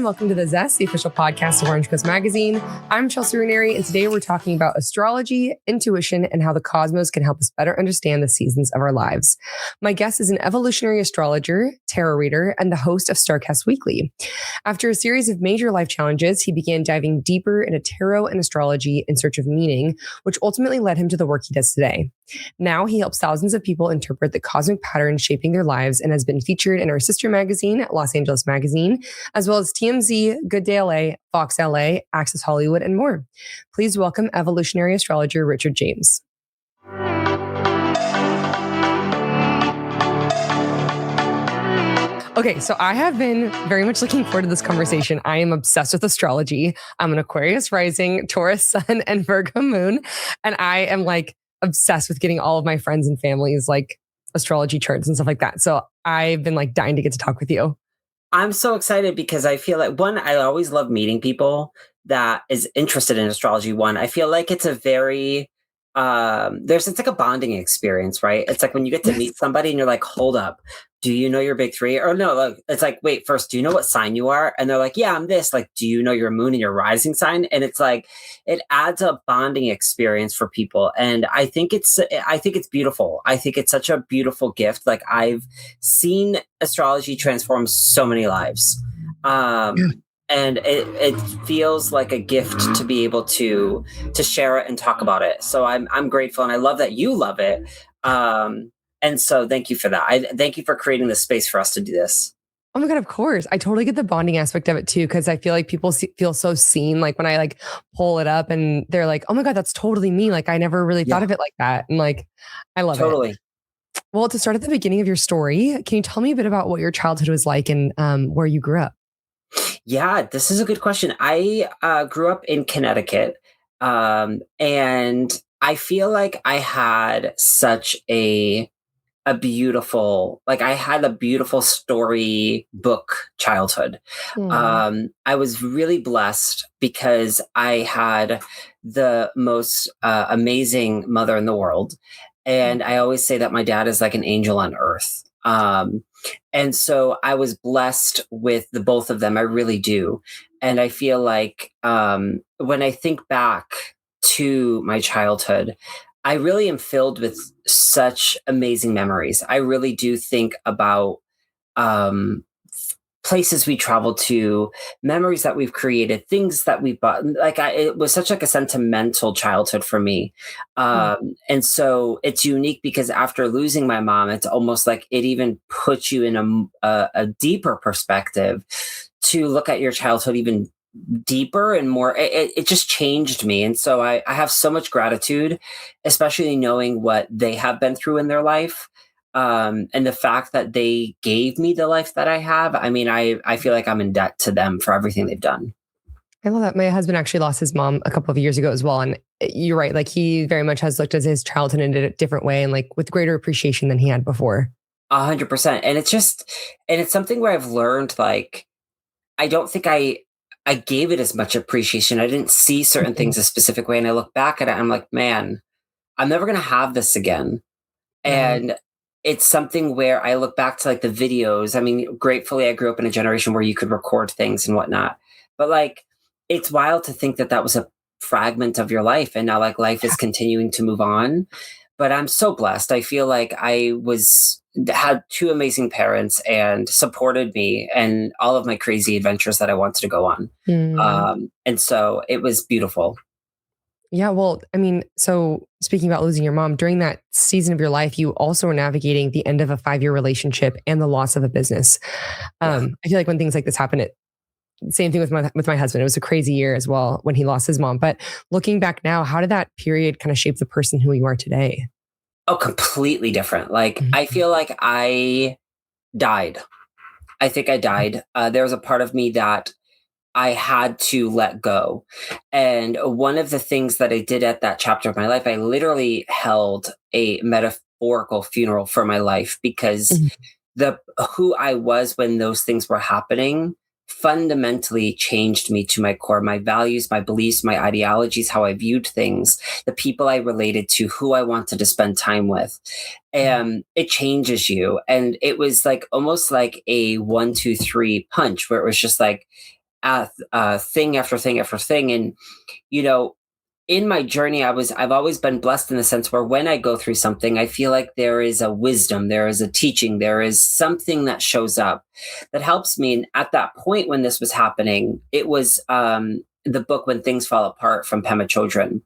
welcome to The Zest, the official podcast of Orange Coast Magazine. I'm Chelsea Ranieri, and today we're talking about astrology, intuition, and how the cosmos can help us better understand the seasons of our lives. My guest is an evolutionary astrologer, tarot reader, and the host of StarCast Weekly. After a series of major life challenges, he began diving deeper into tarot and astrology in search of meaning, which ultimately led him to the work he does today. Now he helps thousands of people interpret the cosmic patterns shaping their lives and has been featured in our sister magazine, Los Angeles Magazine, as well as TMZ, Good Day LA, Fox LA, Access Hollywood, and more. Please welcome evolutionary astrologer Richard James. Okay, so I have been very much looking forward to this conversation. I am obsessed with astrology. I'm an Aquarius rising, Taurus sun, and Virgo moon. And I am like obsessed with getting all of my friends and family's like astrology charts and stuff like that. So I've been like dying to get to talk with you. I'm so excited because I feel like, one, I always love meeting people that is interested in astrology. One, I feel like it's a very, it's like a bonding experience, right? It's like when you get to meet somebody and you're like, hold up, do you know your big three? Or no, like, it's like, wait, first, do you know what sign you are? And they're like, yeah, I'm this. Like, do you know your moon and your rising sign? And it's like, it adds a bonding experience for people. And I think it's beautiful. I think it's such a beautiful gift. Like, I've seen astrology transform so many lives. And it feels like a gift to be able to share it and talk about it. So I'm grateful, and I love that you love it. And so thank you for that. I thank you for creating the space for us to do this. Oh my God, of course. I totally get the bonding aspect of it too, because I feel like people feel so seen. Like when I like pull it up and they're like, oh my God, that's totally me. Like I never really thought of it like that. And like, I love it. Totally. Well, to start at the beginning of your story, can you tell me a bit about what your childhood was like and where you grew up? Yeah, this is a good question. I grew up in Connecticut, and I feel like I had such a beautiful, like I had a beautiful storybook childhood. I was really blessed because I had the most amazing mother in the world. And I always say that my dad is like an angel on earth. And so I was blessed with the both of them. I really do. And I feel like when I think back to my childhood, I really am filled with such amazing memories. I really do think about places we traveled to, memories that we've created, things that we bought. It was such like a sentimental childhood for me. And so it's unique because after losing my mom, it's almost like it even puts you in a deeper perspective to look at your childhood even deeper and more. It just changed me. And so I have so much gratitude, especially knowing what they have been through in their life. And the fact that they gave me the life that I have. I mean, I feel like I'm in debt to them for everything they've done. I love that. My husband actually lost his mom a couple of years ago as well. And you're right. Like he very much has looked at his childhood in a different way and like with greater appreciation than he had before. 100%. And it's something where I've learned, like, I don't think I gave it as much appreciation. I didn't see certain things a specific way. And I look back at it, I'm like, man, I'm never going to have this again. And it's something where I look back to like the videos. I mean, gratefully, I grew up in a generation where you could record things and whatnot. But like, it's wild to think that that was a fragment of your life. And now like life is continuing to move on. But I'm so blessed. I feel like I had two amazing parents and supported me and all of my crazy adventures that I wanted to go on. And so it was beautiful. Yeah. Well, I mean, so speaking about losing your mom, during that season of your life, you also were navigating the end of a 5-year relationship and the loss of a business. I feel like when things like this happen, same thing with my husband. It was a crazy year as well when he lost his mom. But looking back now, how did that period kind of shape the person who you are today? Oh, completely different. Like, I feel like I died. I think I died. There was a part of me that I had to let go. And one of the things that I did at that chapter of my life, I literally held a metaphorical funeral for my life because who I was when those things were happening fundamentally changed me to my core, my values, my beliefs, my ideologies, how I viewed things, the people I related to, who I wanted to spend time with. And it changes you. And it was like almost like a 1, 2, 3 punch where it was just like, thing after thing after thing. And, you know, in my journey, I've always been blessed in the sense where when I go through something, I feel like there is a wisdom, there is a teaching, there is something that shows up that helps me. And at that point when this was happening, it was the book When Things Fall Apart from Pema Chodron.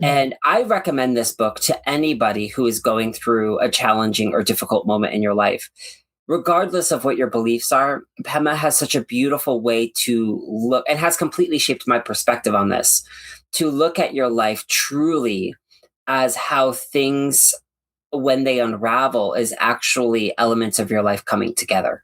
And I recommend this book to anybody who is going through a challenging or difficult moment in your life. Regardless of what your beliefs are, Pema has such a beautiful way to look, and has completely shaped my perspective on this, to look at your life truly as how things, when they unravel, is actually elements of your life coming together.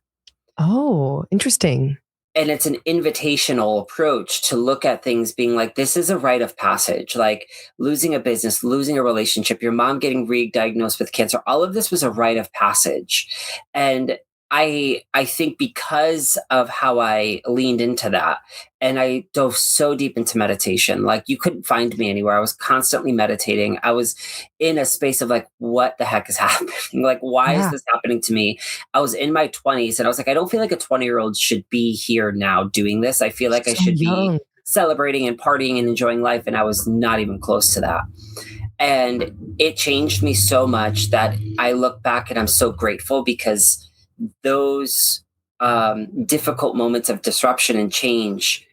Oh, interesting. And it's an invitational approach to look at things being like, this is a rite of passage, like losing a business, losing a relationship, your mom getting re-diagnosed with cancer. All of this was a rite of passage. And I think because of how I leaned into that, and I dove so deep into meditation, like you couldn't find me anywhere. I was constantly meditating. I was in a space of like, what the heck is happening? Like, why is this happening to me? I was in my 20s and I was like, I don't feel like a 20-year-old should be here now doing this. I feel like I should be celebrating and partying and enjoying life. And I was not even close to that. And it changed me so much that I look back and I'm so grateful, because those difficult moments of disruption and change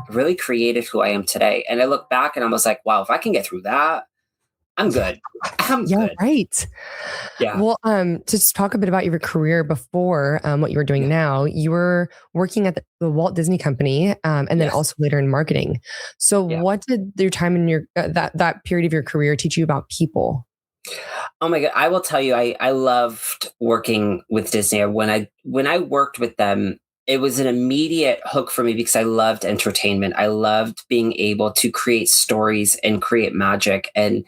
really created who I am today. And I look back and I was like, wow, if I can get through that, I'm good. I'm good. Right. Yeah. Well, to just talk a bit about your career before what you were doing now, you were working at the Walt Disney Company, and then also later in marketing. So what did your time in your that period of your career teach you about people? Oh my God. I will tell you, I loved working with Disney. When I worked with them, it was an immediate hook for me because I loved entertainment. I loved being able to create stories and create magic. And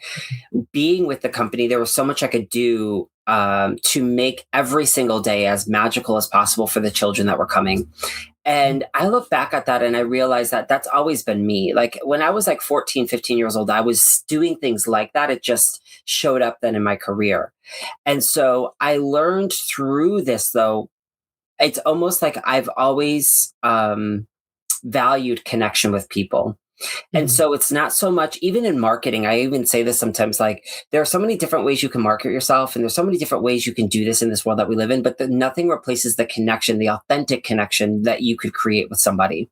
being with the company, there was so much I could do to make every single day as magical as possible for the children that were coming. And I look back at that and I realized that that's always been me. Like when I was like 14, 15 years old, I was doing things like that. It just showed up then in my career. And so I learned through this, though, it's almost like I've always valued connection with people. And so it's not so much, even in marketing, I even say this sometimes, like there are so many different ways you can market yourself. And there's so many different ways you can do this in this world that we live in, but nothing replaces the connection, the authentic connection that you could create with somebody.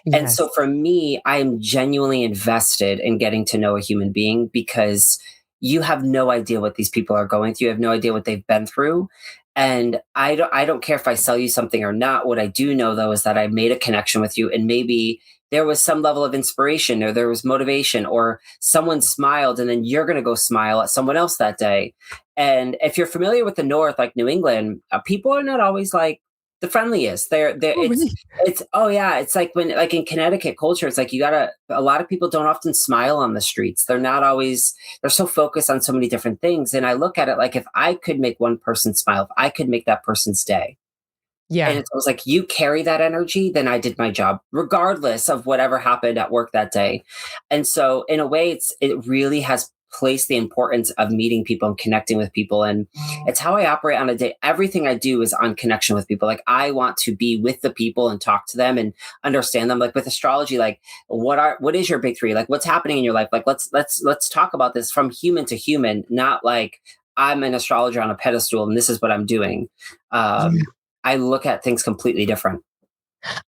Yes. And so for me, I am genuinely invested in getting to know a human being, because you have no idea what these people are going through. You have no idea what they've been through. And I don't care if I sell you something or not. What I do know, though, is that I made a connection with you, and maybe there was some level of inspiration, or there was motivation, or someone smiled, and then you're going to go smile at someone else that day. And if you're familiar with the North, like New England, people are not always like the friendliest. It's like when, like in Connecticut culture, it's like a lot of people don't often smile on the streets. They're not always, they're so focused on so many different things. And I look at it like, if I could make one person smile, if I could make that person's day. Yeah. And it's almost like, you carry that energy, then I did my job, regardless of whatever happened at work that day. And so in a way, it really has placed the importance of meeting people and connecting with people. And it's how I operate on a day. Everything I do is on connection with people. Like I want to be with the people and talk to them and understand them. Like with astrology, like what is your big three? Like what's happening in your life? Like let's talk about this from human to human, not like I'm an astrologer on a pedestal and this is what I'm doing. I look at things completely different.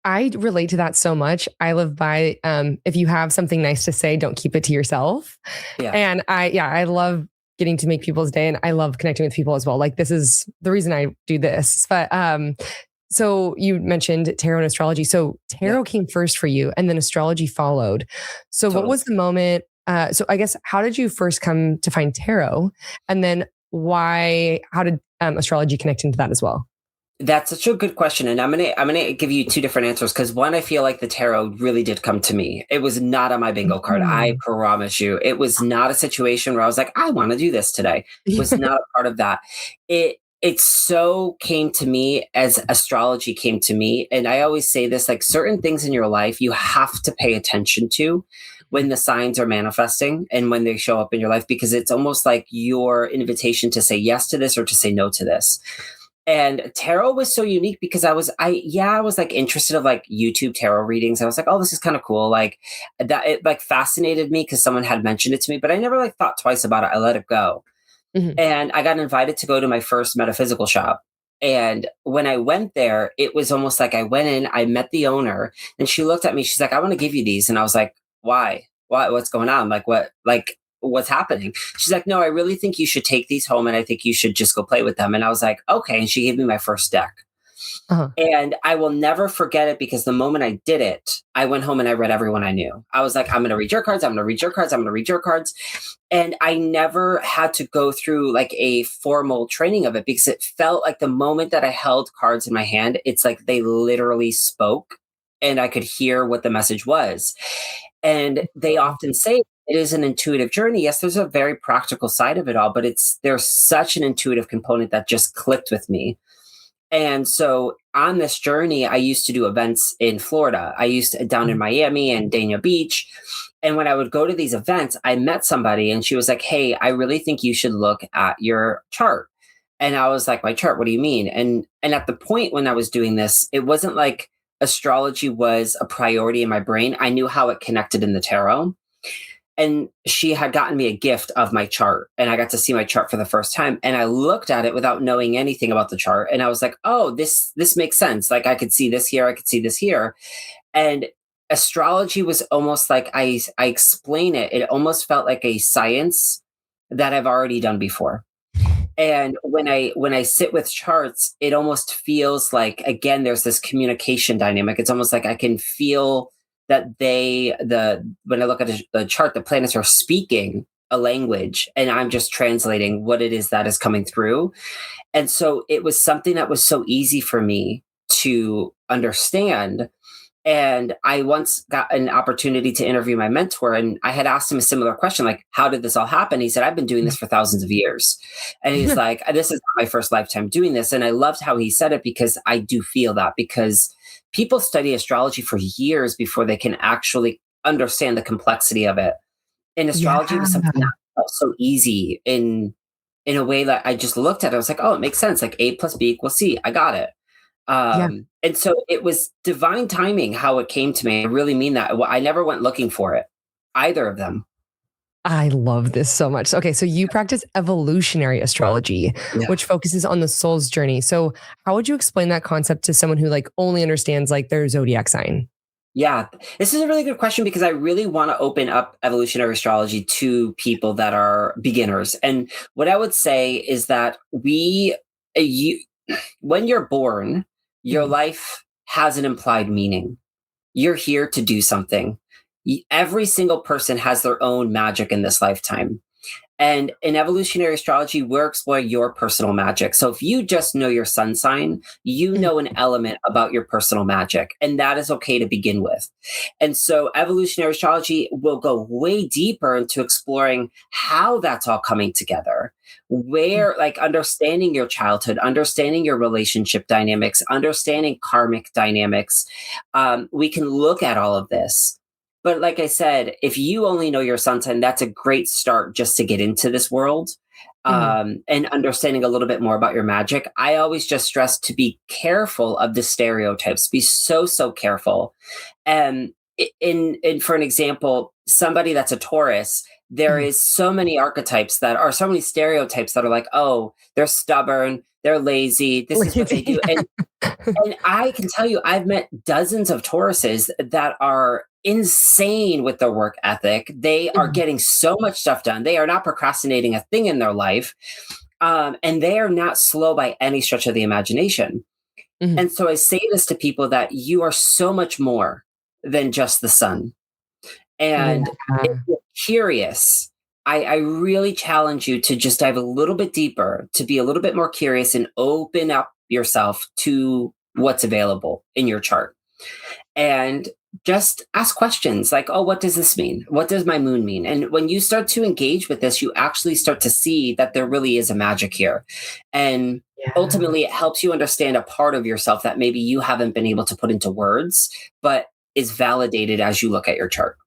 I relate to that so much. I live by, if you have something nice to say, don't keep it to yourself. Yeah. And I love getting to make people's day, and I love connecting with people as well. Like this is the reason I do this. But so you mentioned tarot and astrology. So tarot came first for you, and then astrology followed. So what was the moment? So I guess, how did you first come to find tarot? And then how did astrology connect into that as well? That's such a good question. And I'm gonna give you two different answers, because one, I feel like the tarot really did come to me. It was not on my bingo card. I promise you. It was not a situation where I was like, I want to do this today. It was not a part of that. It so came to me as astrology came to me. And I always say this, like certain things in your life, you have to pay attention to when the signs are manifesting and when they show up in your life, because it's almost like your invitation to say yes to this or to say no to this. And tarot was so unique because I was like interested of like YouTube tarot readings. I was like, oh, this is kind of cool. Like that, it like fascinated me because someone had mentioned it to me, but I never like thought twice about it. I let it go. Mhm. And I got invited to go to my first metaphysical shop. And when I went there, it was almost like I went in, I met the owner, and she looked at me. She's like, I want to give you these. And I was like, why? Why? What's going on? What's happening? She's like, no, I really think you should take these home and I think you should just go play with them. And I was like, okay. And she gave me my first deck. Uh-huh. And I will never forget it because the moment I did it, I went home and I read everyone I knew. I was like, I'm going to read your cards. I'm going to read your cards. I'm going to read your cards. And I never had to go through like a formal training of it because it felt like the moment that I held cards in my hand, it's like they literally spoke and I could hear what the message was. And they often say it is an intuitive journey. Yes, there's a very practical side of it all, but there's such an intuitive component that just clicked with me. And so on this journey, I used to do events in Florida. I used to down in Miami and Dania Beach. And when I would go to these events, I met somebody and she was like, hey, I really think you should look at your chart. And I was like, my chart, what do you mean? And at the point when I was doing this, it wasn't like astrology was a priority in my brain. I knew how it connected in the tarot. And she had gotten me a gift of my chart and I got to see my chart for the first time and I looked at it without knowing anything about the chart and I was like, oh, this makes sense. Like I could see this here, I could see this here. And astrology was almost like I explain it, it almost felt like a science that I've already done before. And when I sit with charts, it almost feels like, again, there's this communication dynamic. It's almost like I can feel that when I look at the chart, the planets are speaking a language and I'm just translating what it is that is coming through. And so it was something that was so easy for me to understand. And I once got an opportunity to interview my mentor, and I had asked him a similar question, like, how did this all happen? He said, I've been doing this for thousands of years. And he's like, this is my first lifetime doing this. And I loved how he said it because I do feel that because people study astrology for years before they can actually understand the complexity of it. And Yeah. astrology was something that felt so easy in a way that I just looked at it. I was like, oh, it makes sense. Like A plus B equals C. I got it. Yeah. And so it was divine timing how it came to me. I really mean that. I never went looking for it, either of them. I love this so much. Okay, so you practice evolutionary astrology, Yeah. which focuses on the soul's journey. So, how would you explain that concept to someone who like only understands like their zodiac sign? Yeah, this is a really good question because I really want to open up evolutionary astrology to people that are beginners. And what I would say is that when you're born, your Mhm. life has an implied meaning. You're here to do something. Every single person has their own magic in this lifetime. And in evolutionary astrology, we're exploring your personal magic. So if you just know your sun sign, you Mhm. know an element about your personal magic, and that is okay to begin with. And so evolutionary astrology will go way deeper into exploring how that's all coming together, where, like, understanding your childhood, understanding your relationship dynamics, understanding karmic dynamics. We can look at all of this. But like I said, if you only know your sun sign, that's a great start just to get into this world, Mhm. and understanding a little bit more about your magic. I always just stress to be careful of the stereotypes. Be so careful. And in for an example, somebody that's a Taurus, there Mhm. is so many archetypes that are so many stereotypes that are like, oh, they're stubborn, they're lazy, this is what they do. Yeah. And I can tell you, I've met dozens of Tauruses that are insane with their work ethic. They are Mhm. getting so much stuff done. They are not procrastinating a thing in their life. And they are not slow by any stretch of the imagination. Mhm. And so I say this to people that you are so much more than just the sun. And if Yeah. you're curious, I really challenge you to just dive a little bit deeper, to be a little bit more curious and open up yourself to what's available in your chart. And just ask questions like, oh, what does this mean? What does my moon mean? And when you start to engage with this, you actually start to see that there really is a magic here. And Yeah. ultimately, it helps you understand a part of yourself that maybe you haven't been able to put into words, but is validated as you look at your chart.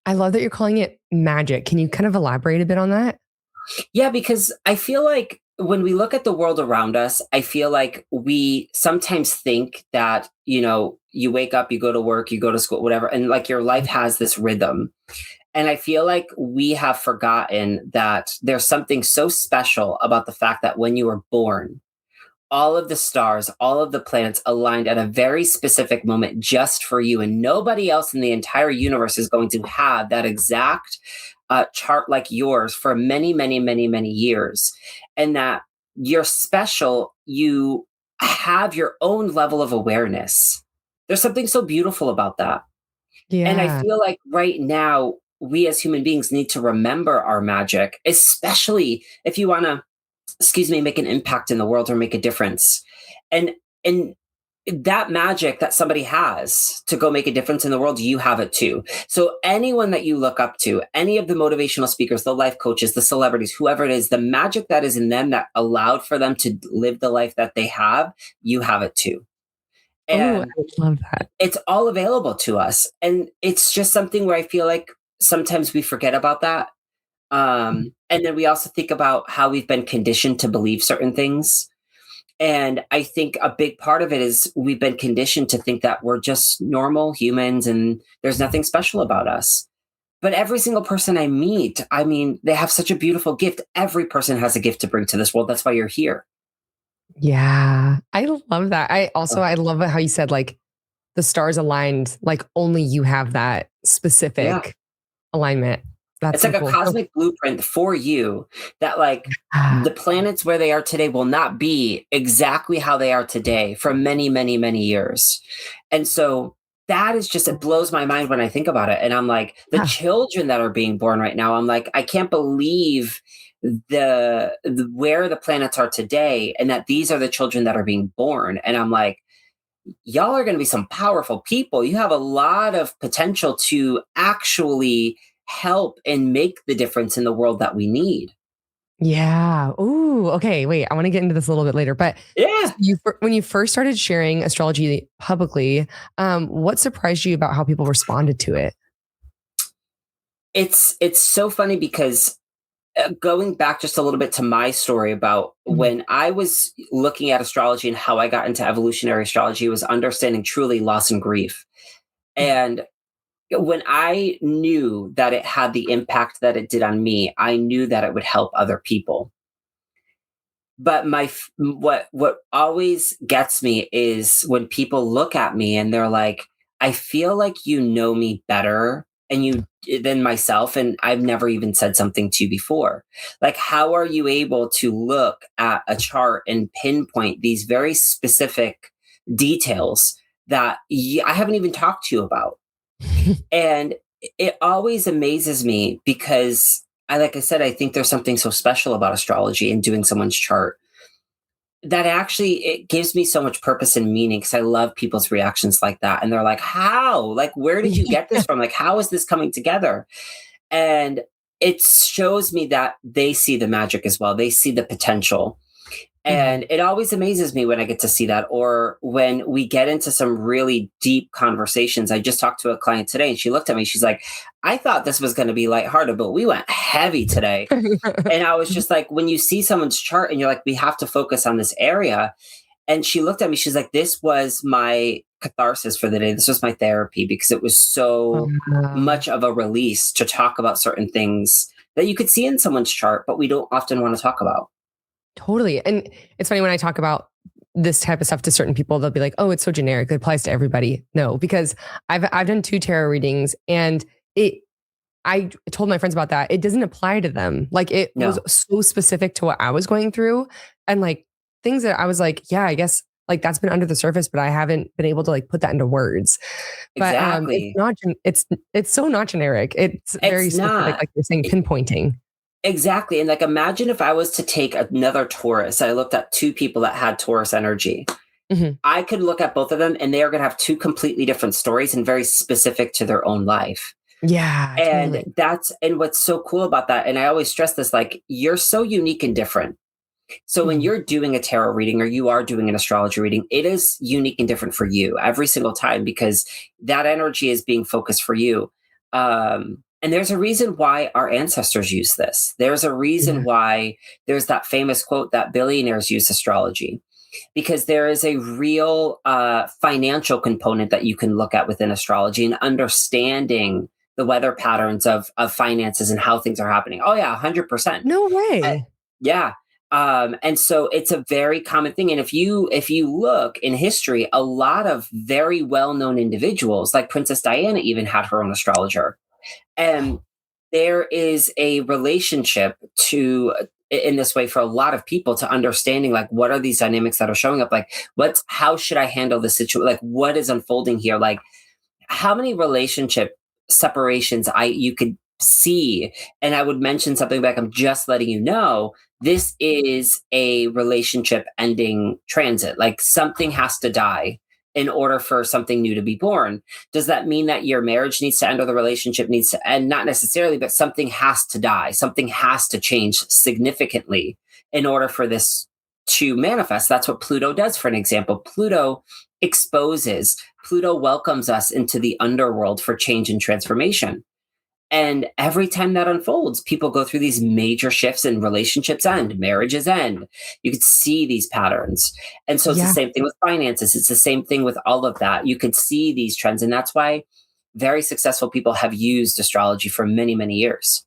I love that you're calling it magic. Can you kind of elaborate a bit on that? Yeah, because I feel like when we look at the world around us, I feel like we sometimes think that, you wake up, you go to work, you go to school, whatever, and like your life has this rhythm. And I feel like we have forgotten that there's something so special about the fact that when you were born, all of the stars, all of the planets aligned at a very specific moment just for you. And nobody else in the entire universe is going to have that exact chart like yours for many, many, many, many years. And that you're special. You have your own level of awareness. There's something so beautiful about that. And I Yeah. feel like right now, we as human beings need to remember our magic, especially if you want to, make an impact in the world or make a difference. And that magic that somebody has to go make a difference in the world, you have it too. So anyone that you look up to, any of the motivational speakers, the life coaches, the celebrities, whoever it is, the magic that is in them that allowed for them to live the life that they have, you have it too. Oh, And I love that. it's all available to us. And it's just something where I feel like sometimes we forget about that. And then we also think about how we've been conditioned to believe certain things. And I think a big part of it is we've been conditioned to think that we're just normal humans and there's nothing special about us. But every single person I meet, I mean, they have such a beautiful gift. Every person has a gift to bring to this world. That's why you're here. Yeah. I love that. I love how you said like the stars aligned, like only you have that Yeah. specific alignment. That's It's so like a cool. cosmic blueprint for you that like Ah, the planets where they are today will not be exactly how they are today for many, many, many years. And so that is just, it blows my mind when I think about it. And I'm like, the ah, children that are being born right now, I'm like, I can't believe the where the planets are today and that these are the children that are being born. And I'm like, y'all are going to be some powerful people. You have a lot of potential to actually help and make the difference in the world that we need. yeah. Ooh, okay. Wait, I want to get into this a little bit later. But Yeah. when you first started sharing astrology publicly, what surprised you about how people responded to it? It's so funny because going back just a little bit to my story about Mhm. when I was looking at astrology and how I got into evolutionary astrology was understanding truly loss and grief. Mhm. And when I knew that it had the impact that it did on me, I knew that it would help other people. But what always gets me is when people look at me and they're like, I feel like you know me better and you than myself, and I've never even said something to you before. Like, how are you able to look at a chart and pinpoint these very specific details that I haven't even talked to you about? And it always amazes me because like I said, I think there's something so special about astrology and doing someone's chart that actually it gives me so much purpose and meaning because I love people's reactions like that. And they're like, how? Like, where did you get this from? Like, how is this coming together? And it shows me that they see the magic as well. They see the potential. And Mhm. it always amazes me when I get to see that, or when we get into some really deep conversations. I just talked to a client today and she looked at me. She's like, I thought this was going to be lighthearted, but we went heavy today. And I was just like, when you see someone's chart and you're like, we have to focus on this area. And she looked at me, she's like, this was my catharsis for the day. This was my therapy because it was so Wow. much of a release to talk about certain things that you could see in someone's chart, but we don't often want to talk about. Totally. And it's funny when I talk about this type of stuff to certain people, they'll be like, "Oh, it's so generic. It applies to everybody." No, because I've done 2 tarot readings and it I told my friends about that. It doesn't apply to them. Like it was No, so specific to what I was going through and like things that I was like, yeah, I guess like that's been under the surface, but I haven't been able to like put that into words. But it's exactly. not it's so not generic. It's very It's specific, not. like you're saying, pinpointing. Exactly. And like, imagine if I was to take another Taurus. I looked at two people that had Taurus energy. Mhm. I could look at both of them and they are going to have two completely different stories and very specific to their own life. Yeah, And totally. and what's so cool about that. And I always stress this, like, you're so unique and different. So when Mhm. you're doing a tarot reading or you are doing an astrology reading, it is unique and different for you every single time because that energy is being focused for you. And there's a reason why our ancestors use this. There's a reason why there's that famous quote that billionaires use astrology, because there is a real financial component that you can look at within astrology and understanding the weather patterns of finances and how things are happening. Oh yeah, 100%. No way. Yeah. And so it's a very common thing. And if you look in history, a lot of very well-known individuals, like Princess Diana, even had her own astrologer. And there is a relationship to in this way for a lot of people to understanding like what are these dynamics that are showing up, like how should I handle this situation, like what is unfolding here, like how many relationship separations you could see. And I would mention something like, I'm just letting you know this is a relationship ending transit, like something has to die in order for something new to be born. Does that mean that your marriage needs to end or the relationship needs to end? Not necessarily, but something has to die. Something has to change significantly in order for this to manifest. That's what Pluto does, for an example. Pluto exposes, Pluto welcomes us into the underworld for change and transformation. And every time that unfolds, people go through these major shifts and relationships end, marriages end. You could see these patterns. And so it's the same thing with finances. It's the same thing with all of that. You could see these trends. And that's why very successful people have used astrology for many, many years.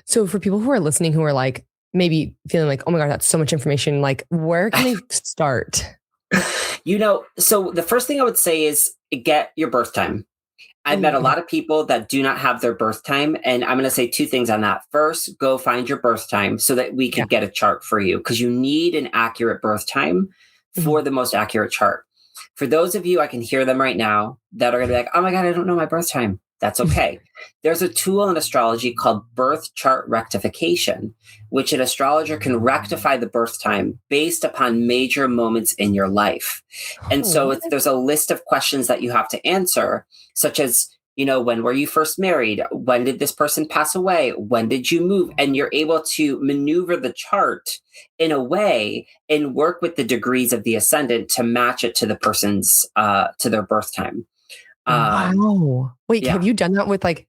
So for people who are listening, who are like, maybe feeling like, oh my God, that's so much information. Like, where can they start? So the first thing I would say is get your birth time. I've met a lot of people that do not have their birth time. And I'm going to say two things on that. First, go find your birth time so that we can get a chart for you, because you need an accurate birth time for the most accurate chart. For those of you, I can hear them right now that are going to be like, oh my God, I don't know my birth time. That's okay. There's a tool in astrology called birth chart rectification, which an astrologer can rectify the birth time based upon major moments in your life. And so there's a list of questions that you have to answer, such as, when were you first married? When did this person pass away? When did you move? And you're able to maneuver the chart in a way and work with the degrees of the ascendant to match it to the person's, to their birth time. Wow. Wait, have you done that with like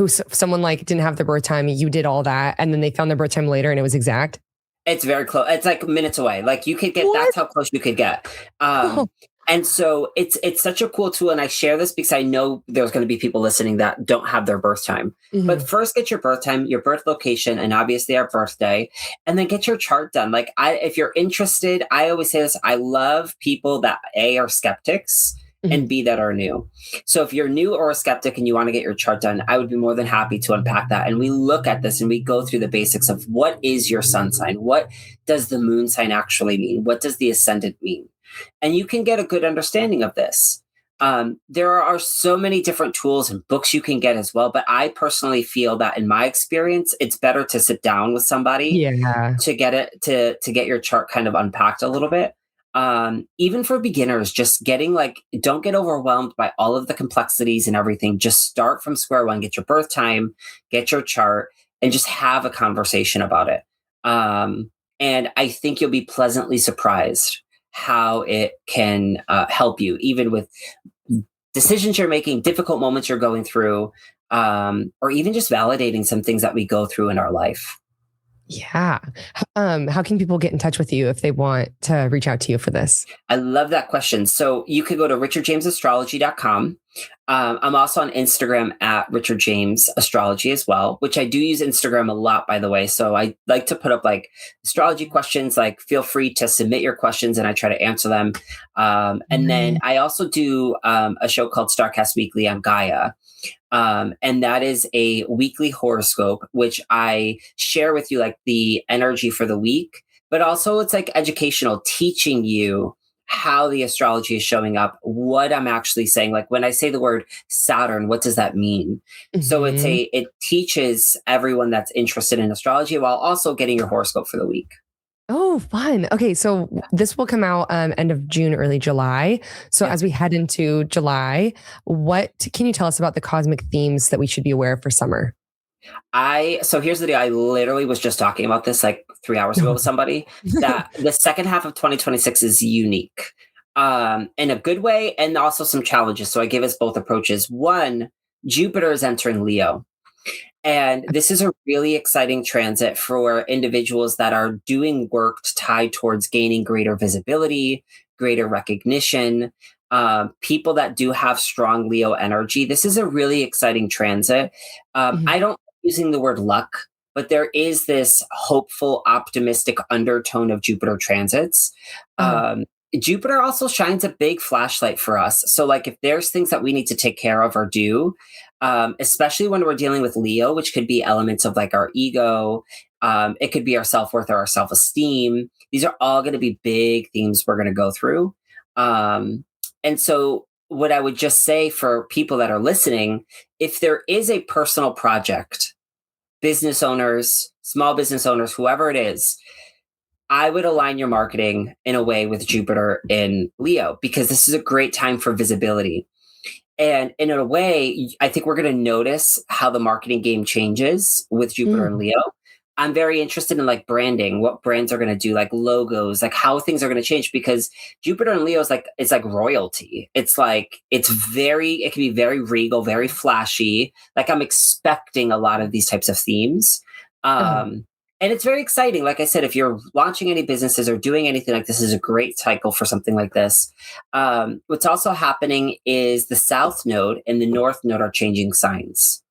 someone like didn't have their birth time, you did all that, and then they found their birth time later and it was exact? It's very close. It's like minutes away. Like you could get, that's how close you could get. And so it's such a cool tool. And I share this because I know there's going to be people listening that don't have their birth time. But first get your birth time, your birth location, and obviously our birthday, and then get your chart done. Like if you're interested, I always say this, I love people that are skeptics and B, that are new. So if you're new or a skeptic and you want to get your chart done, I would be more than happy to unpack that. And we look at this and we go through the basics of what is your sun sign? What does the moon sign actually mean? What does the ascendant mean? And you can get a good understanding of this. There are so many different tools and books you can get as well. But I personally feel that in my experience, it's better to sit down with somebody to get it, to get your chart kind of unpacked a little bit. Even for beginners, just getting don't get overwhelmed by all of the complexities and everything. Just start from square one, get your birth time, get your chart, and just have a conversation about it. And I think you'll be pleasantly surprised how it can help you, even with decisions you're making, difficult moments you're going through, or even just validating some things that we go through in our life. Yeah. How can people get in touch with you if they want to reach out to you for this? I love that question. So you could go to richardjamesastrology.com. I'm also on Instagram at richardjamesastrology as well, which I do use Instagram a lot, by the way. So I like to put up astrology questions, feel free to submit your questions and I try to answer them. And then I also do a show called StarCast Weekly on Gaia. And that is a weekly horoscope, which I share with you the energy for the week, but also it's educational, teaching you how the astrology is showing up, what I'm actually saying. When I say the word Saturn, what does that mean? So it teaches everyone that's interested in astrology while also getting your horoscope for the week. Oh, fun. Okay. So this will come out end of June, early July. So as we head into July, what can you tell us about the cosmic themes that we should be aware of for summer? So here's the deal. I literally was just talking about this 3 hours ago with somebody that the second half of 2026 is unique in a good way and also some challenges. So I give us both approaches. One, Jupiter is entering Leo. And this is a really exciting transit for individuals that are doing work tied towards gaining greater visibility, greater recognition. People that do have strong Leo energy. This is a really exciting transit. Mhm. I don't like using the word luck, but there is this hopeful, optimistic undertone of Jupiter transits. Uh-huh. Um, Jupiter also shines a big flashlight for us. So, like, if there's things that we need to take care of or do, especially when we're dealing with Leo, which could be elements of like our ego. It could be our self worth or our self esteem. These are all going to be big themes we're going to go through. Um, and so, what I would just say for people that are listening, if there is a personal project, business owners, small business owners, whoever it is, I would align your marketing in a way with Jupiter in Leo because this is a great time for visibility. And in a way, I think we're going to notice how the marketing game changes with Jupiter and Mm. Leo. I'm very interested in like branding, what brands are going to do, like logos, like how things are going to change because Jupiter and Leo is like it's like royalty. It's like it can be very regal, very flashy. Like I'm expecting a lot of these types of themes. Uh-huh. And it's very exciting. Like I said, if you're launching any businesses or doing anything like this, is a great cycle for something like this. What's also happening is the South Node and the North Node are changing signs.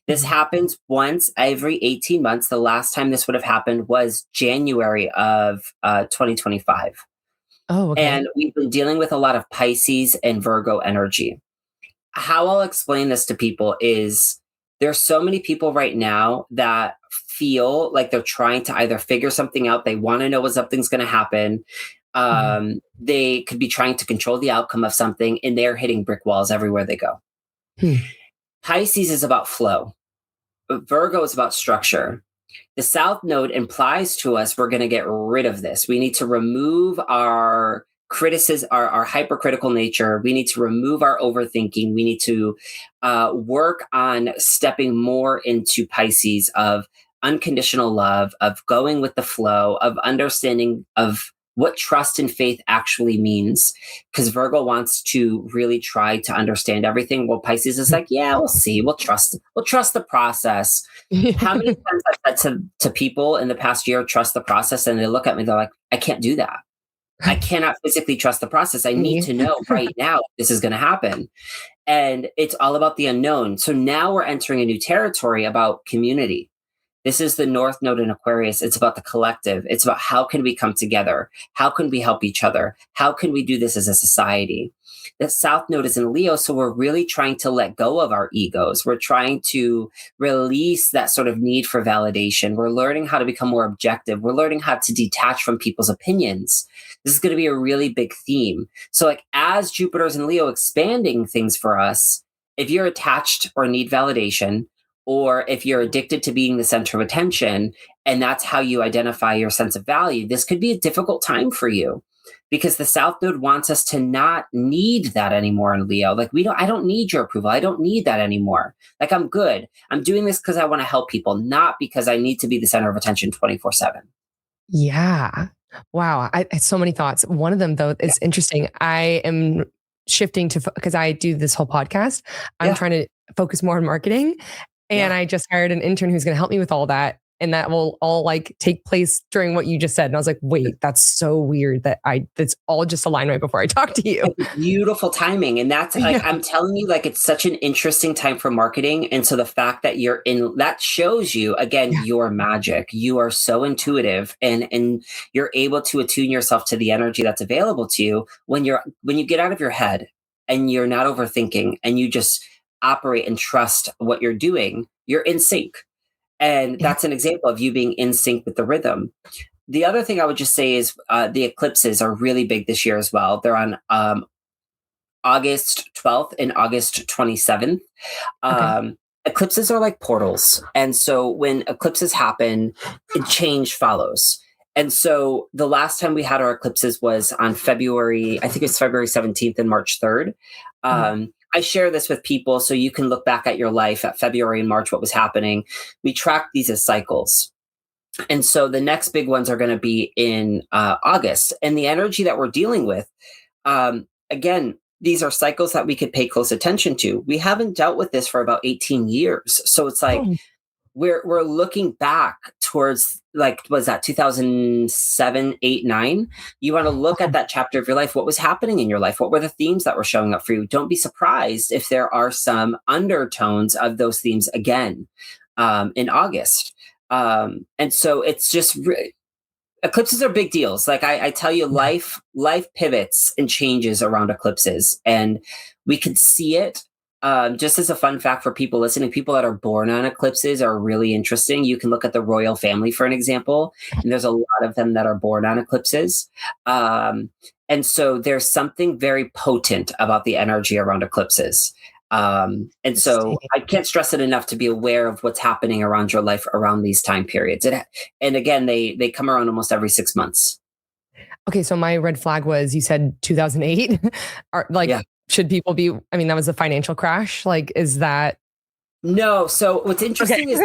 This Mhm. happens once every 18 months. The last time this would have happened was January of 2025. Oh, okay. And we've been dealing with a lot of Pisces and Virgo energy. How I'll explain this to people is there's so many people right now that feel like they're trying to either figure something out, they want to know what something's going to happen. Mhm. They could be trying to control the outcome of something and they're hitting brick walls everywhere they go. Hmm. Pisces is about flow. Virgo is about structure. The South Node implies to us we're going to get rid of this. We need to remove our criticism, our hypercritical nature. We need to remove our overthinking. We need to work on stepping more into Pisces of unconditional love, of going with the flow, of understanding of what trust and faith actually means. Because Virgo wants to really try to understand everything. Well, Pisces is like, yeah, we'll see. We'll trust the process. How many times I've said to people in the past year, trust the process, and they look at me, they're like, I can't do that. I cannot physically trust the process. I need Me. to know right now if this is going to happen. And it's all about the unknown. So now we're entering a new territory about community. This is the North Node in Aquarius. It's about the collective. It's about how can we come together? How can we help each other? How can we do this as a society? The South Node is in Leo, so we're really trying to let go of our egos. We're trying to release that sort of need for validation. We're learning how to become more objective. We're learning how to detach from people's opinions. This is going to be a really big theme. So, like, as Jupiter's in Leo expanding things for us, if you're attached or need validation, or if you're addicted to being the center of attention and that's how you identify your sense of value, this could be a difficult time for you because the South Node wants us to not need that anymore in Leo. Like, I don't need your approval. I don't need that anymore. Like, I'm good. I'm doing this because I want to help people, not because I need to be the center of attention 24/7. Yeah. Wow. I so many thoughts. One of them, though, Yeah. is interesting. I am shifting to, because I do this whole podcast, I'm Yeah. trying to focus more on marketing. And Yeah. I just hired an intern who's going to help me with all that. And that will all like take place during what you just said. And I was like, wait, that's so weird that's all just aligned right before I talk to you. It's beautiful timing. And that's like, Yeah. I'm telling you, like, it's such an interesting time for marketing. And so the fact that you're in that shows you again, Yeah. your magic. You are so intuitive and you're able to attune yourself to the energy that's available to you when you get out of your head and you're not overthinking and you just operate and trust what you're doing, you're in sync. And Yeah. that's an example of you being in sync with the rhythm. The other thing I would just say is the eclipses are really big this year as well. They're on August 12th and August 27th. Okay. Eclipses are like portals. And so when eclipses happen, change follows. And so the last time we had our eclipses was on February, I think it's February 17th and March 3rd. Mhm. I share this with people so you can look back at your life at February and March, what was happening. We track these as cycles. And so the next big ones are going to be in August. And the energy that we're dealing with, again, these are cycles that we could pay close attention to. We haven't dealt with this for about 18 years. So it's like Oh. we're looking back towards, like, was that 2007, 8, 9? You want to look at that chapter of your life. What was happening in your life? What were the themes that were showing up for you? Don't be surprised if there are some undertones of those themes again in August. And so it's just eclipses are big deals. Like I tell you, life pivots and changes around eclipses, and we can see it. Just as a fun fact for people listening, people that are born on eclipses are really interesting. You can look at the royal family, for an example, and there's a lot of them that are born on eclipses. And so there's something very potent about the energy around eclipses. And so I can't stress it enough to be aware of what's happening around your life around these time periods. And again, they come around almost every 6 months. Okay, so my red flag was, you said 2008. Should people be, I mean, that was a financial crash. Like, is that? No. So what's interesting is,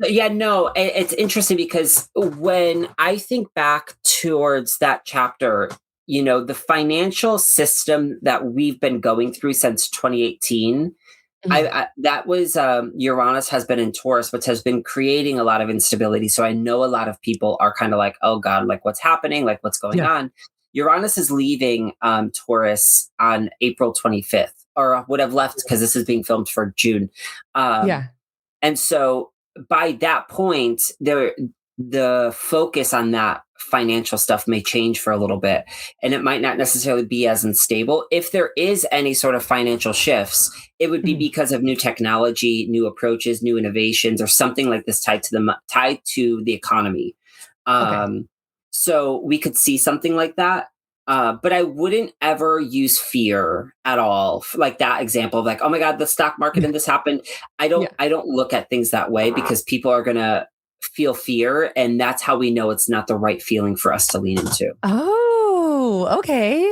it's interesting because when I think back towards that chapter, the financial system that we've been going through since 2018, that was Uranus has been in Taurus, which has been creating a lot of instability. So I know a lot of people are kind of like, oh God, like what's happening? Like what's going on? Uranus is leaving Taurus on April 25th, or would have left because this is being filmed for June. And so by that point, the focus on that financial stuff may change for a little bit, and it might not necessarily be as unstable. If there is any sort of financial shifts, it would be because of new technology, new approaches, new innovations, or something like this tied to the economy. So we could see something like that. But I wouldn't ever use fear at all. Like that example of like, oh my God, the stock market and this happened. I don't look at things that way, because people are going to feel fear. And that's how we know it's not the right feeling for us to lean into. Oh, okay.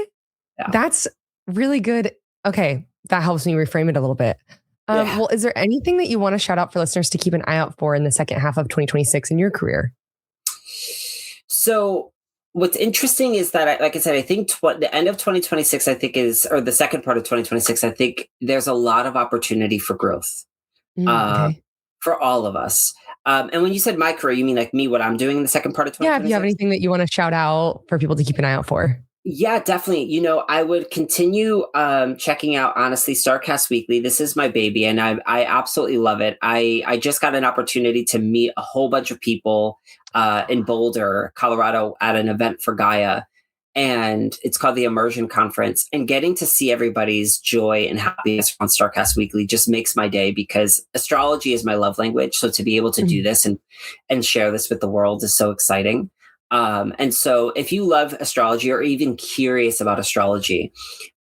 Yeah. That's really good. Okay. That helps me reframe it a little bit. Well, is there anything that you want to shout out for listeners to keep an eye out for in the second half of 2026 in your career? So what's interesting is that, like I said, I think the end of 2026, or the second part of 2026, I think there's a lot of opportunity for growth for all of us. And when you said my career, you mean like me, what I'm doing in the second part of 2026? Yeah, if you have anything that you want to shout out for people to keep an eye out for. Yeah, definitely. I would continue checking out, honestly, StarCast Weekly. This is my baby, and I absolutely love it. I just got an opportunity to meet a whole bunch of people in Boulder, Colorado, at an event for Gaia, and it's called the Immersion Conference. And getting to see everybody's joy and happiness on StarCast Weekly just makes my day, because astrology is my love language. So to be able to do this and share this with the world is so exciting. And so if you love astrology or even curious about astrology,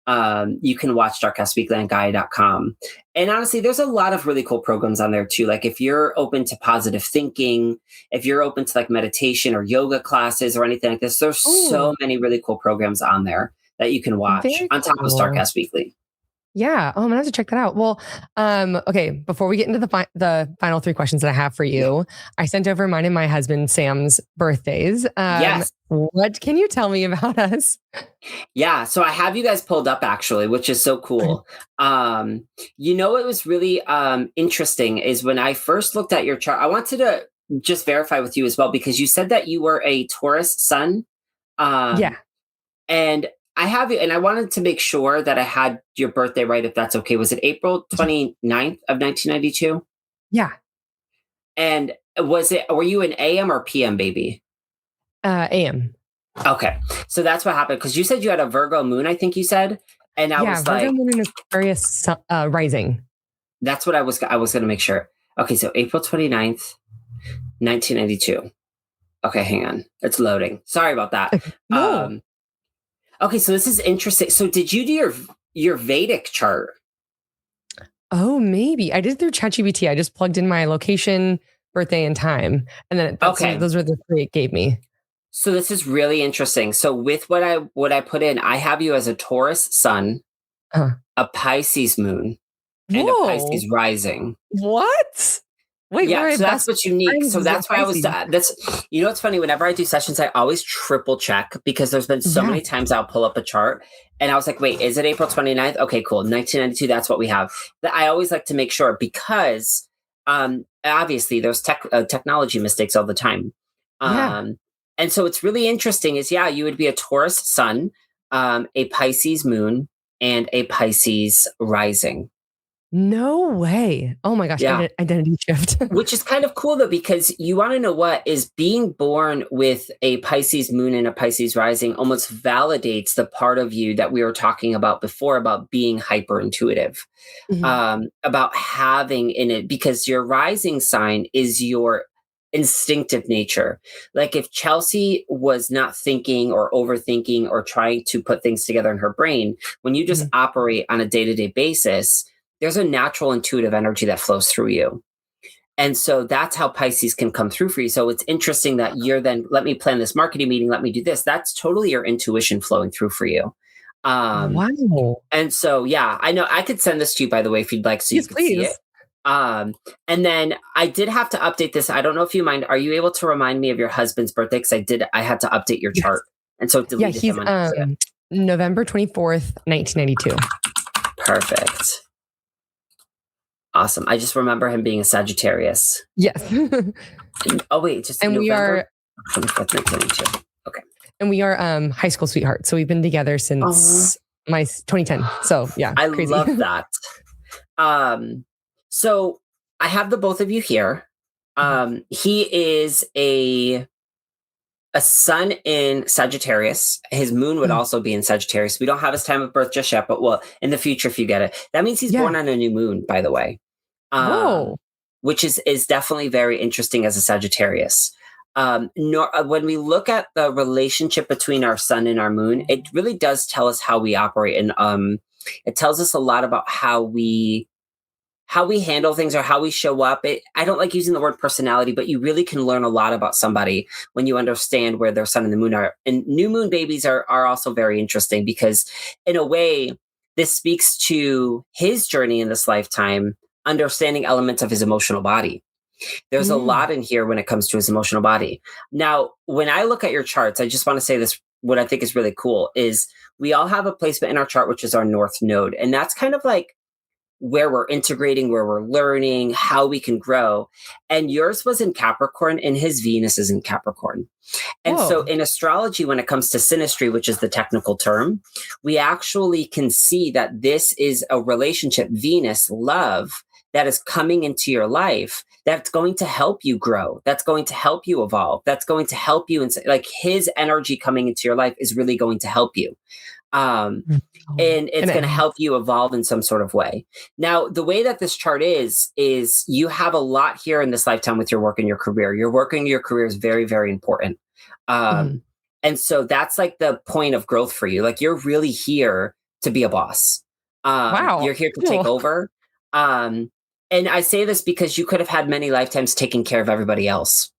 you can watch StarCast Weekly on Gaia.com. And honestly, there's a lot of really cool programs on there too. Like if you're open to positive thinking, if you're open to like meditation or yoga classes or anything like this, there's so many really cool programs on there that you can watch on top of StarCast Weekly. Yeah. Oh, I'm gonna have to check that out. Well, okay. Before we get into the final 3 questions that I have for you, I sent over mine and my husband Sam's birthdays. Yes. What can you tell me about us? Yeah. So I have you guys pulled up actually, which is so cool. What was really interesting is when I first looked at your chart, I wanted to just verify with you as well, because you said that you were a Taurus sun. And I have you, and I wanted to make sure that I had your birthday right, if that's okay. Was it April 29th of 1992? Yeah. And were you an AM or PM baby? AM. Okay. So that's what happened, because you said you had a Virgo moon, I think you said. And I was like, Virgo moon and Aquarius rising. That's what I was going to make sure. Okay. So April 29th, 1992. Okay. Hang on. It's loading. Sorry about that. No. Okay, so this is interesting. So did you do your Vedic chart? Oh, maybe. I did through ChatGPT. I just plugged in my location, birthday, and time. And then those were the 3 it gave me. So this is really interesting. So with what I put in, I have you as a Taurus sun, a Pisces moon, and a Pisces rising. What? Wait, yeah, so that's what's unique. So that's why I was, it's funny, whenever I do sessions, I always triple check, because there's been so many times I'll pull up a chart and I was like, wait, is it April 29th? Okay, cool. 1992, that's what we have. I always like to make sure, because Obviously there's technology mistakes all the time. Yeah. And so it's really interesting is, yeah, you would be a Taurus sun, a Pisces moon, and a Pisces rising. No way. Oh my gosh. Yeah. Identity shift. Which is kind of cool though, because you want to know what is being born with a Pisces moon and a Pisces rising almost validates the part of you that we were talking about before about being hyper intuitive, Mhm. about having in it, because your rising sign is your instinctive nature. Like if Chelsea was not thinking or overthinking or trying to put things together in her brain, when you just Mhm. operate on a day to day basis, there's a natural intuitive energy that flows through you. And so that's how Pisces can come through for you. So it's interesting that you're then, let me plan this marketing meeting, let me do this. That's totally your intuition flowing through for you. Um, Wow. and so, yeah, I know I could send this to you, by the way, if you'd like, so you Yes, could see it. please. Um, and then I did have to update this. I don't know if you mind. Are you able to remind me of your husband's birthday? Because I had to update your Yes. chart. And so it Yeah, deleted he's him on accident. November 24th, 1992. Perfect. Awesome. I just remember him being a Sagittarius. Yes. Oh, wait, just and we November are 24th, 1992. Okay. and we are high school sweethearts. So we've been together Oh, since my 2010. So yeah, I crazy. love that. So I have the both of you here. He is a sun in Sagittarius. His moon would Mhm. also be in Sagittarius. We don't have his time of birth just yet, but well, in the future, if you get it, that means he's Yeah. born on a new moon, by the way. Whoa. Which is definitely very interesting as a Sagittarius. When we look at the relationship between our sun and our moon, it really does tell us how we operate, and it tells us a lot about how we handle things or how we show up. I don't like using the word personality, but you really can learn a lot about somebody when you understand where their sun and the moon are. And new moon babies are also very interesting because, in a way, this speaks to his journey in this lifetime, understanding elements of his emotional body. There's a Mm. lot in here when it comes to his emotional body. Now, when I look at your charts, I just want to say this. What I think is really cool is we all have a placement in our chart, which is our north node. And that's kind of like where we're integrating, where we're learning, how we can grow. And yours was in Capricorn, and his Venus is in Capricorn. And so Whoa. in astrology, when it comes to synastry, which is the technical term, we actually can see that this is a relationship, Venus, love, that is coming into your life that's going to help you grow, that's going to help you evolve, that's going to help you. And like his energy coming into your life is really going to help you. Um, Oh. and it's And it going to has. help you evolve in some sort of way. Now, the way that this chart is you have a lot here in this lifetime with your work and your career. Your work and your career is very, very important. Mhm. And so that's like the point of growth for you. Like you're really here to be a boss. Wow. You're here to take Cool. over. And I say this because you could have had many lifetimes taking care of everybody else.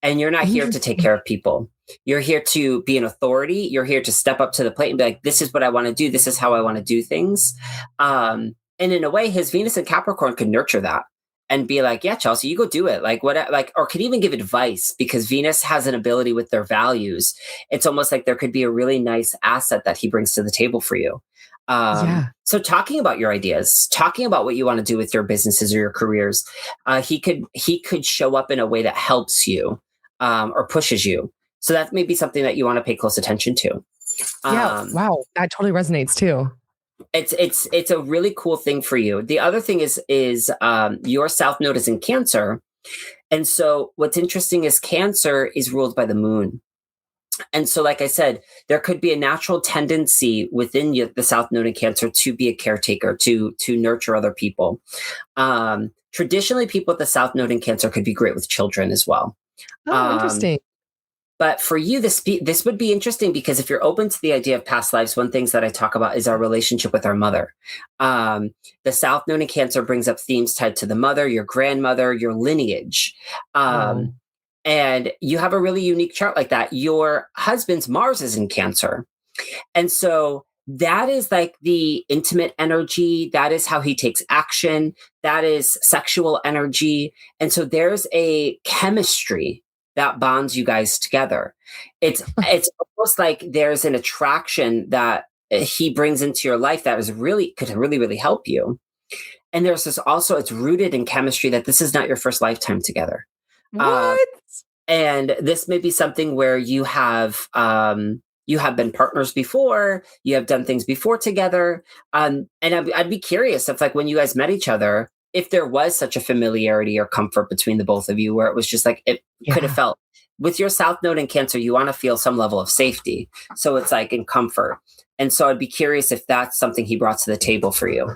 And you're not here to take Interesting. care of people. You're here to be an authority. You're here to step up to the plate and be like, this is what I want to do. This is how I want to do things. And in a way, his Venus and Capricorn could nurture that and be like, yeah, Chelsea, you go do it. Like what, like, or could even give advice because Venus has an ability with their values. It's almost like there could be a really nice asset that he brings to the table for you. Yeah. So talking about your ideas, talking about what you want to do with your businesses or your careers, he could show up in a way that helps you or pushes you. So that may be something that you want to pay close attention to. Yeah. Um, Wow. That totally resonates too. it's a really cool thing for you. The other thing is your South Node is in Cancer, and so what's interesting is Cancer is ruled by the moon. And so, like I said, there could be a natural tendency within you, the South Node in Cancer, to be a caretaker, to nurture other people. Traditionally, people with the South Node in Cancer could be great with children as well. Oh, Um, interesting. but for you, this would be interesting because if you're open to the idea of past lives, one things that I talk about is our relationship with our mother. Um, the South Node in Cancer brings up themes tied to the mother, your grandmother, your lineage. Whoa. And you have a really unique chart like that. Your husband's Mars is in Cancer. And so that is like the intimate energy. That is how he takes action. That is sexual energy. And so there's a chemistry that bonds you guys together. It's almost like there's an attraction that he brings into your life that is really could really, really help you. And there's this also, it's rooted in chemistry that this is not your first lifetime together. Uh, What? and this may be something where you have been partners before, you have done things before together. And I'd be curious if, like, when you guys met each other, if there was such a familiarity or comfort between the both of you, where it was just like it could have Yeah. felt. With your South Node in Cancer, you want to feel some level of safety, so it's like in comfort. And so I'd be curious if that's something he brought to the table for you.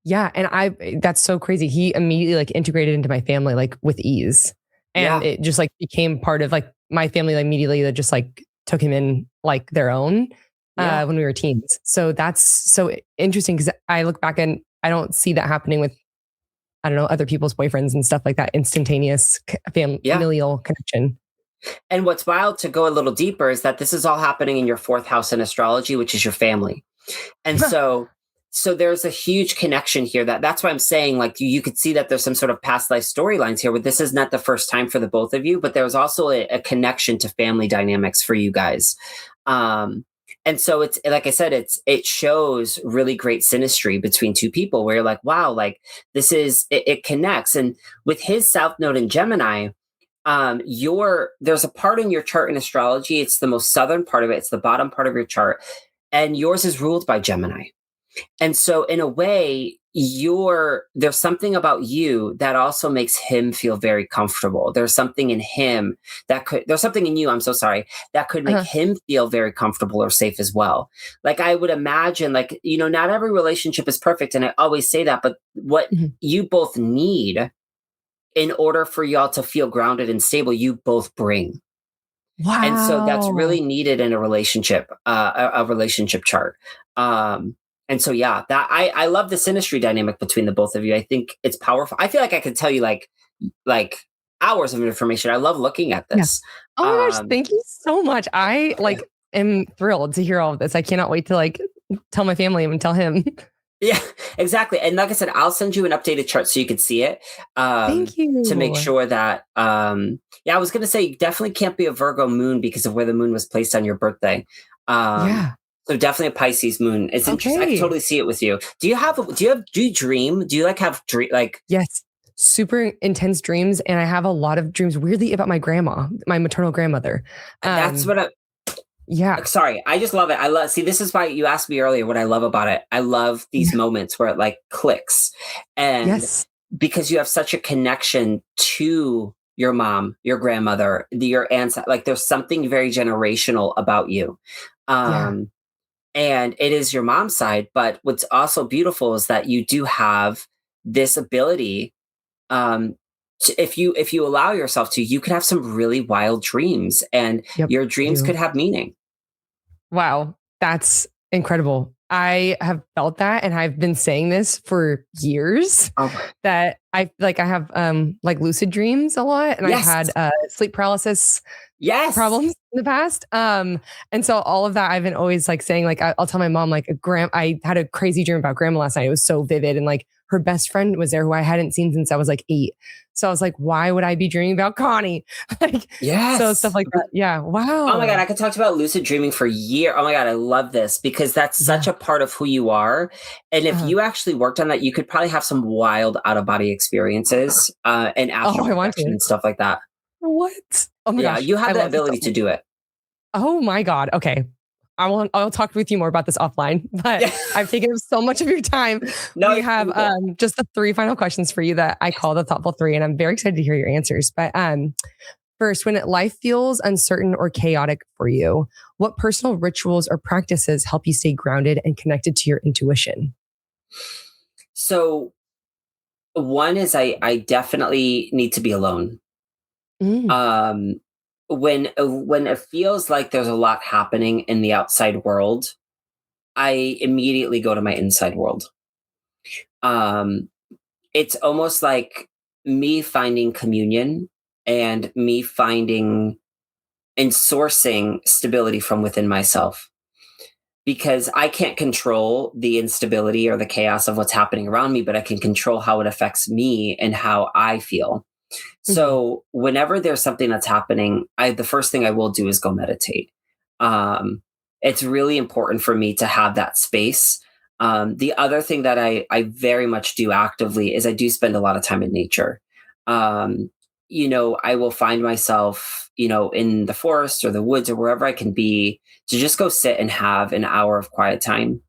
Yeah. And that's so crazy. He immediately like integrated into my family, like with ease. And Yeah, it just like became part of like my family like, immediately that just like took him in like their own yeah. when we were teens. So that's so interesting because I look back and I don't see that happening with, I don't know, other people's boyfriends and stuff like that. Instantaneous Yeah. familial connection. And what's wild, to go a little deeper, is that this is all happening in your fourth house in astrology, which is your family. And so there's a huge connection here. That's why I'm saying, like, you could see that there's some sort of past life storylines here, where this is not the first time for the both of you, but there's also a connection to family dynamics for you guys. And so it's like I said, it shows really great synastry between two people, where you're like, wow, like it connects. And with his South Node in Gemini, there's a part in your chart in astrology. It's the most southern part of it. It's the bottom part of your chart, and yours is ruled by Gemini. And so in a way, there's something about you that also makes him feel very comfortable. There's something in him there's something in you, I'm so sorry, that could make Uh-huh. him feel very comfortable or safe as well. Like, I would imagine, like, not every relationship is perfect. And I always say that, but what Mhm. you both need in order for y'all to feel grounded and stable, you both bring. And so that's Wow. really needed in a relationship, a relationship chart. And so, yeah, that I love the synastry dynamic between the both of you. I think it's powerful. I feel like I could tell you like hours of information. I love looking at Yeah. this. Oh my gosh, Um, thank you so much. I yeah, like am thrilled to hear all of this. I cannot wait to like tell my family and tell him. yeah, exactly. And like I said, I'll send you an updated chart so you can see it, Thank to make you. sure that. Yeah, I was gonna say, you definitely can't be a Virgo moon because of where the moon was placed on your birthday. Um, Yeah. so definitely a Pisces moon. It's interesting. I can Okay. totally see it with you. Do you dream? Do you like have dream like? Yes. Super intense dreams. And I have a lot of dreams weirdly about my grandma, my maternal grandmother. That's Um, what I. yeah. Sorry, I just love it. I love. See, this is why you asked me earlier what I love about it. I love these Yeah. moments where it like clicks, and Yes. because you have such a connection to your mom, your grandmother, your aunts. Like, there's something very generational about you. Yeah. Um, and it is your mom's side. But what's also beautiful is that you do have this ability. Um, if you allow yourself to, you could have some really wild dreams, and Yep. your I dreams do. could have meaning. Wow. That's incredible. I have felt that and I've been saying this for years Oh, that I have like lucid dreams a lot and I've yes, had sleep paralysis yes, problems in the past. And so all of that I've been always like saying, like, I'll tell my mom, like, I had a crazy dream about grandma last night. It was so vivid. And like her best friend was there who I hadn't seen since I was like 8. So I was like, why would I be dreaming about Connie? Like, so stuff yes. like that. Yeah. Oh my God, Wow. I could talk about lucid dreaming for years. Oh my God, I love this because that's such Yeah. a part of who you are. And if Uh, you actually worked on that, you could probably have some wild out of body experiences, and astral oh, I want projection to. and stuff like that. What? Oh my Yeah, gosh. you I have the love this so ability to much. do it. Oh my God. Okay. I'll talk with you more about this offline, but Yeah. I've taken up so much of your time. No, We you're have beautiful. just the 3 final questions for you that I call the thoughtful 3, and I'm very excited to hear your answers. But first, when life feels uncertain or chaotic for you, what personal rituals or practices help you stay grounded and connected to your intuition? So one is I definitely need to be alone. Mm, Um, when it feels like there's a lot happening in the outside world, I immediately go to my inside world. Um, it's almost like me finding communion and me finding and sourcing stability from within myself, because I can't control the instability or the chaos of what's happening around me, but I can control how it affects me and how I feel. mhm. So whenever there's something that's happening, the first thing I will do is go meditate. Um, it's really important for me to have that space. The other thing that I very much do actively is I do spend a lot of time in nature. Um, I will find myself, in the forest or the woods or wherever I can be to just go sit and have an hour of quiet time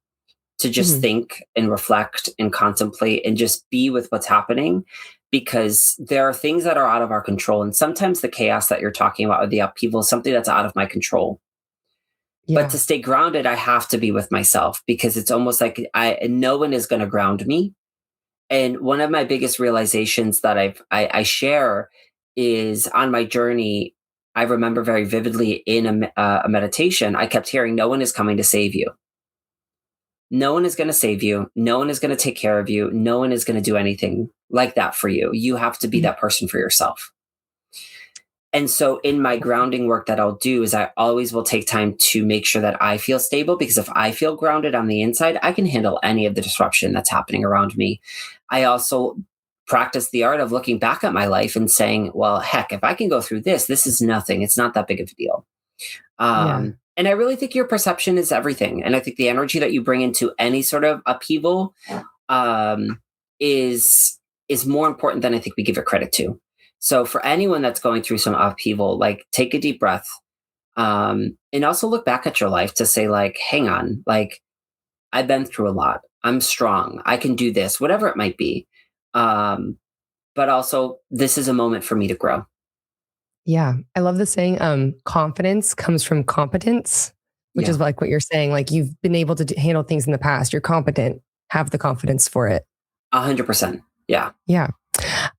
to just Mhm. think and reflect and contemplate and just be with what's happening because there are things that are out of our control. And sometimes the chaos that you're talking about or the upheaval is something that's out of my control. But Yeah. to stay grounded, I have to be with myself because it's almost like no one is going to ground me. And one of my biggest realizations that I share is on my journey. I remember very vividly in a meditation, I kept hearing, "No one is coming to save you. No one is going to save you. No one is going to take care of you. No one is going to do anything like that for you. You have to be Mhm. that person for yourself." And so in my grounding work that I'll do is I always will take time to make sure that I feel stable because if I feel grounded on the inside, I can handle any of the disruption that's happening around me. I also practice the art of looking back at my life and saying, well, heck, if I can go through this, this is nothing. It's not that big of a deal. Yeah. And I really think your perception is everything. And I think the energy that you bring into any sort of upheaval um, is is more important than I think we give it credit to. So for anyone that's going through some upheaval, like take a deep breath, and also look back at your life to say, like, hang on, like I've been through a lot. I'm strong. I can do this, whatever it might be. Um, but also, this is a moment for me to grow. Yeah. I love the saying, confidence comes from competence, which is Yeah, like what you're saying. Like you've been able to handle things in the past. You're competent, have the confidence for it. 100%. Yeah. Yeah.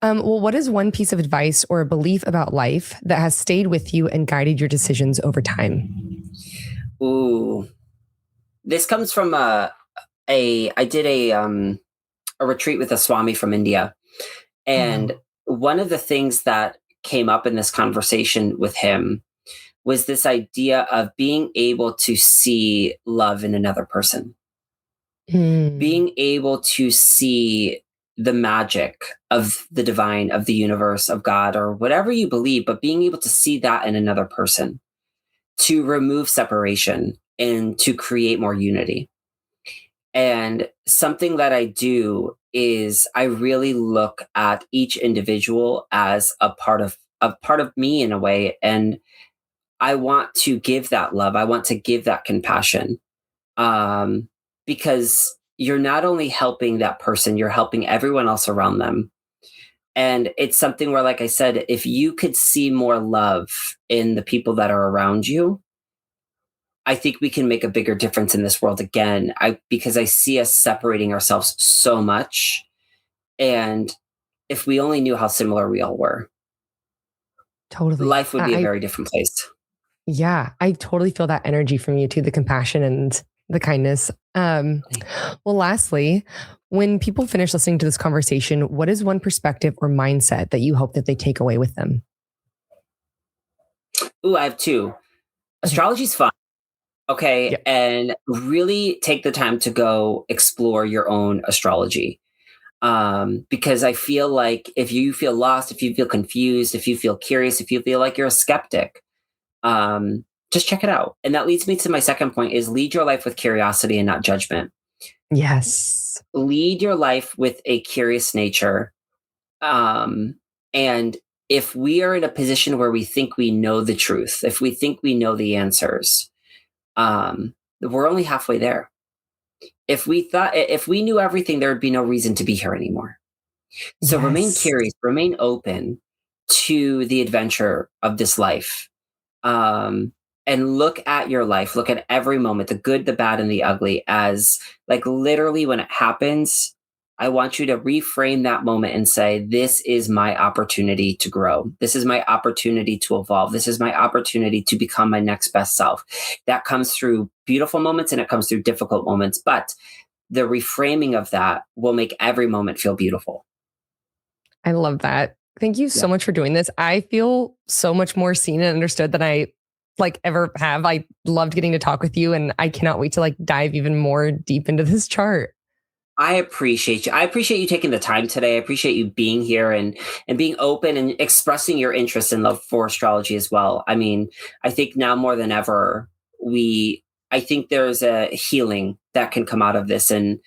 Well, what is one piece of advice or a belief about life that has stayed with you and guided your decisions over time? Ooh, this comes from I did a retreat with a Swami from India. Oh, And wow. one of the things that came up in this conversation with him was this idea of being able to see love in another person, Mm, being able to see the magic of the divine, of the universe, of God, or whatever you believe, but being able to see that in another person, to remove separation and to create more unity. And something that I do is I really look at each individual as a part of me in a way. And I want to give that love. I want to give that compassion. Um, because you're not only helping that person, you're helping everyone else around them. And it's something where, like I said, if you could see more love in the people that are around you, I think we can make a bigger difference in this world again. Because I see us separating ourselves so much. And if we only knew how similar we all were, totally. life would be a very different place. Yeah, I totally feel that energy from you too, the compassion and the kindness. Well, lastly, when people finish listening to this conversation, what is one perspective or mindset that you hope that they take away with them? Ooh, I have two. Okay. Astrology's fun. Okay. Yeah. And really take the time to go explore your own astrology. Because I feel like if you feel lost, if you feel confused, if you feel curious, if you feel like you're a skeptic, just check it out. And that leads me to my second point is lead your life with curiosity and not judgment. Yes. Lead your life with a curious nature. And if we are in a position where we think we know the truth, if we think we know the answers, we're only halfway there. If we knew everything, there would be no reason to be here anymore. So remain Yes. curious, remain open to the adventure of this life. Um, and look at your life, look at every moment, the good, the bad, and the ugly, as like literally when it happens. I want you to reframe that moment and say, this is my opportunity to grow. This is my opportunity to evolve. This is my opportunity to become my next best self. That comes through beautiful moments and it comes through difficult moments. But the reframing of that will make every moment feel beautiful. I love that. Thank you Yeah. so much for doing this. I feel so much more seen and understood than I like ever have. I loved getting to talk with you and I cannot wait to like dive even more deep into this chart. I appreciate you. I appreciate you taking the time today. I appreciate you being here and being open and expressing your interest and love for astrology as well. I mean, I think now more than ever, we I think there's a healing that can come out of this. And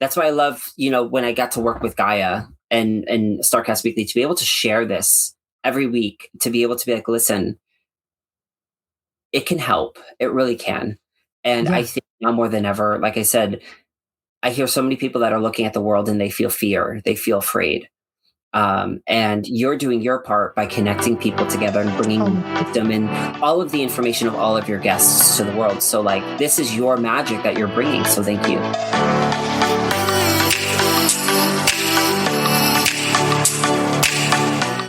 that's why I love, when I got to work with Gaia and StarCast Weekly, to be able to share this every week, to be able to be like, listen, it can help. It really can. And I Yeah. think now more than ever, like I said, I hear so many people that are looking at the world and they feel fear, they feel afraid. And you're doing your part by connecting people together and bringing wisdom and all of the information of all of your guests to the world. So, like, this is your magic that you're bringing. So, thank you.